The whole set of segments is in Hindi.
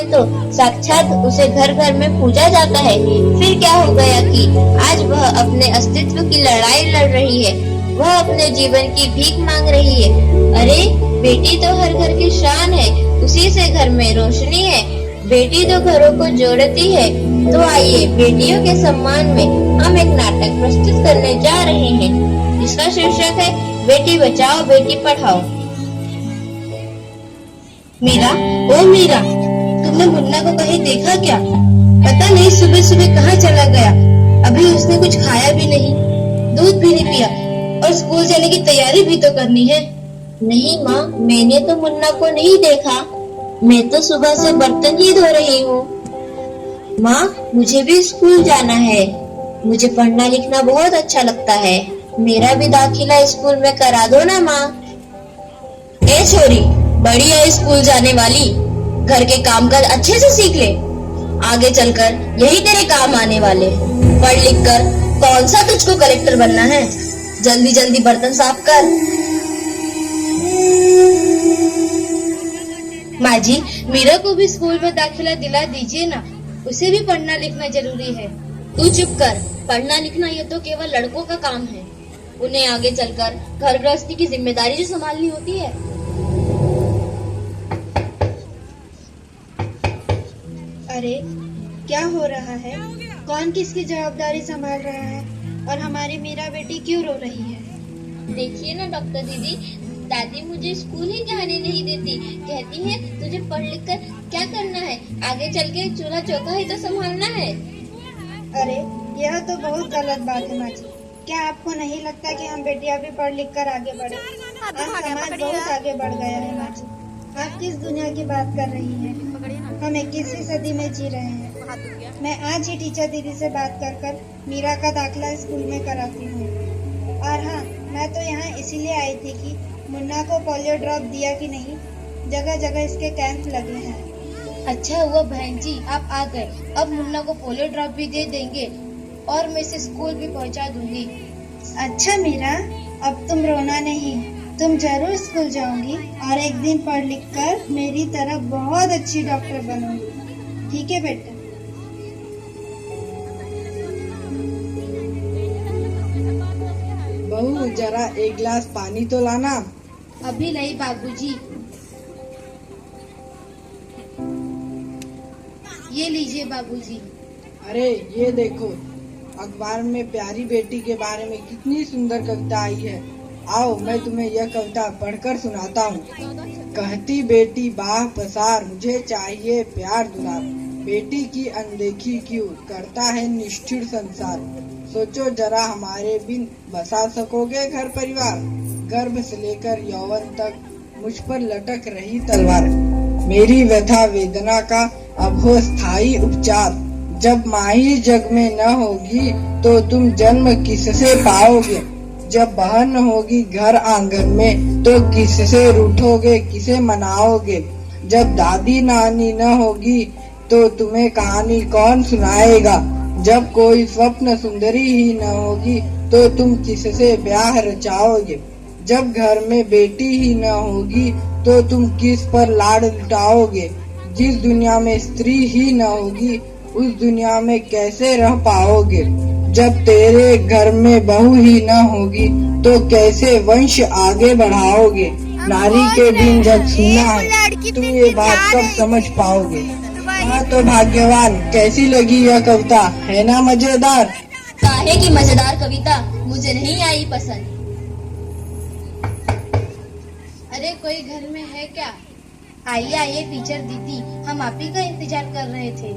तो साक्षात उसे घर घर में पूजा जाता है। फिर क्या हो गया कि आज वह अपने अस्तित्व की लड़ाई लड़ रही है, वह अपने जीवन की भीख मांग रही है। अरे बेटी तो हर घर की शान है, उसी से घर में रोशनी है, बेटी तो घरों को जोड़ती है। तो आइए बेटियों के सम्मान में हम एक नाटक प्रस्तुत करने जा रहे हैं, जिसका शीर्षक है बेटी बचाओ बेटी पढ़ाओ। मीरा, ओ मीरा, तुमने मुन्ना को कहीं देखा क्या? पता नहीं सुबह सुबह कहाँ चला गया। अभी उसने कुछ खाया भी नहीं, दूध भी नहीं पिया और स्कूल जाने की तैयारी भी तो करनी है। नहीं माँ, मैंने तो मुन्ना को नहीं देखा। मैं तो सुबह से बर्तन ही धो रही हूँ। माँ, मुझे भी स्कूल जाना है। मुझे पढ़ना लिखना बहुत अच्छा लगता है। मेरा भी दाखिला स्कूल में करा दो ना माँ। ए छोरी, बड़ी है स्कूल जाने वाली, घर के काम काज अच्छे से सीख ले, आगे चलकर यही तेरे काम आने वाले। पढ़ लिख कर कौन सा तुझको कलेक्टर बनना है? जल्दी जल्दी बर्तन साफ कर। माँ जी, मीरा को भी स्कूल में दाखिला दिला दीजिए ना, उसे भी पढ़ना लिखना जरूरी है। तू चुप कर, पढ़ना लिखना ये तो केवल लड़कों का काम है। उन्हें आगे चलकर घर गृहस्थी की जिम्मेदारी जो संभालनी होती है। अरे क्या हो रहा है? कौन किसकी जवाबदारी संभाल रहा है? और हमारी मीरा बेटी क्यों रो रही है? देखिए ना डॉक्टर दीदी, दादी मुझे स्कूल ही जाने नहीं देती। कहती है तुझे पढ़ लिख कर क्या करना है, आगे चल के चूल्हा चौका ही तो संभालना है। अरे यह तो बहुत गलत बात है माँ जी। क्या आपको नहीं लगता कि हम बेटियां भी पढ़ लिख कर आगे बढ़े? आज समाज बहुत आगे बढ़ गया है माँ जी। आप किस दुनिया की बात कर रही हैं? हम 21वीं सदी में जी रहे हैं। मैं आज ही टीचर दीदी से बात कर मीरा का दाखिला स्कूल में कराती हूँ। और हाँ, मैं तो यहाँ इसीलिए आई थी कि मुन्ना को पोलियो ड्रॉप दिया कि नहीं। जगह जगह इसके कैंप लगे हैं। अच्छा हुआ बहन जी आप आ गए। अब मुन्ना को पोलियो ड्रॉप भी दे देंगे और मैं इसे स्कूल भी पहुंचा दूंगी। अच्छा मीरा, अब तुम रोना नहीं, तुम जरूर स्कूल जाओगी और एक दिन पढ़ लिख कर मेरी तरह बहुत अच्छी डॉक्टर बनोगी। ठीक है बेटा? बहू, जरा एक गिलास पानी तो लाना। अभी नहीं बाबूजी। ये लीजिए बाबूजी। अरे ये देखो, अखबार में प्यारी बेटी के बारे में कितनी सुंदर कविता आई है। आओ मैं तुम्हें यह कविता पढ़कर सुनाता हूँ। कहती बेटी बाह पसार, मुझे चाहिए प्यार दुलार, बेटी की अनदेखी क्यों करता है निष्ठुर संसार। सोचो जरा हमारे बिन बसा सकोगे घर परिवार, गर्भ से लेकर यौवन तक मुझ पर लटक रही तलवार। मेरी व्यथा वेदना का अब हो स्थायी उपचार, जब माँ ही जग में न होगी तो तुम जन्म किससे पाओगे। जब बहन होगी घर आंगन में तो किससे रूठोगे, किसे मनाओगे। जब दादी नानी न होगी तो तुम्हें कहानी कौन सुनाएगा। जब कोई स्वप्न सुंदरी ही न होगी तो तुम किससे ब्याह रचाओगे। जब घर में बेटी ही न होगी तो तुम किस पर लाड लुटाओगे। जिस दुनिया में स्त्री ही न होगी उस दुनिया में कैसे रह पाओगे। जब तेरे घर में बहू ही न होगी तो कैसे वंश आगे बढ़ाओगे। नारी के दिन जब सुना है तुम ये बात कब समझ पाओगे। हाँ तो भाग्यवान, कैसी लगी यह कविता, है ना मजेदार? काहे की मजेदार कविता, मुझे नहीं आई पसंद। अरे कोई घर में है क्या? आइए आइए टीचर दीदी, हम आप ही का इंतजार कर रहे थे।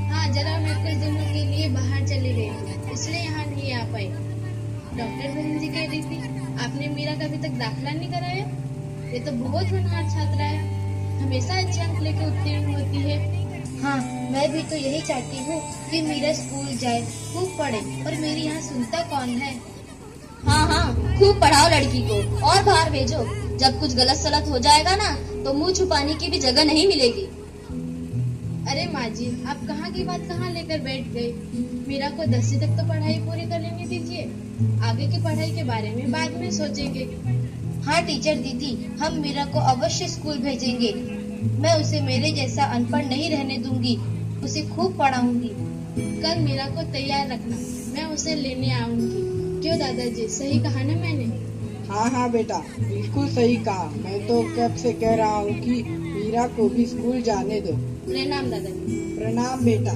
हाँ, जरा मैं कुछ दिनों के लिए बाहर चली गई, इसलिए यहाँ नहीं आ पाई। डॉक्टर बहन जी कह रही थी आपने मीरा का अभी तक दाखिला नहीं कराया। ये तो बहुत होनहार छात्रा है, हमेशा अच्छे अंक लेके उत्तीर्ण होती है। हाँ, मैं भी तो यही चाहती हूँ कि मीरा स्कूल जाए, खूब पढ़े, और मेरी यहाँ सुनता कौन है। हाँ हाँ, खूब पढ़ाओ लड़की को और बाहर भेजो। जब कुछ गलत सलत हो जाएगा ना तो मुंह छुपाने की भी जगह नहीं मिलेगी। अरे माँ जी, आप कहाँ की बात कहाँ लेकर बैठ गए। मीरा को 10वीं तक तो पढ़ाई पूरी कर लेने दीजिए, आगे की पढ़ाई के बारे में बाद में सोचेंगे। हाँ टीचर दीदी, हम मीरा को अवश्य स्कूल भेजेंगे। मैं उसे मेरे जैसा अनपढ़ नहीं रहने दूंगी। उसे खूब पढ़ाऊंगी। कल मीरा को तैयार रखना, मैं उसे लेने आऊंगी। क्यों दादाजी, सही कहा ना मैंने? हाँ हाँ बेटा, बिल्कुल सही कहा। मैं तो कब से कह रहा हूँ कि मीरा को भी स्कूल जाने दो। प्रणाम दादाजी। प्रणाम बेटा।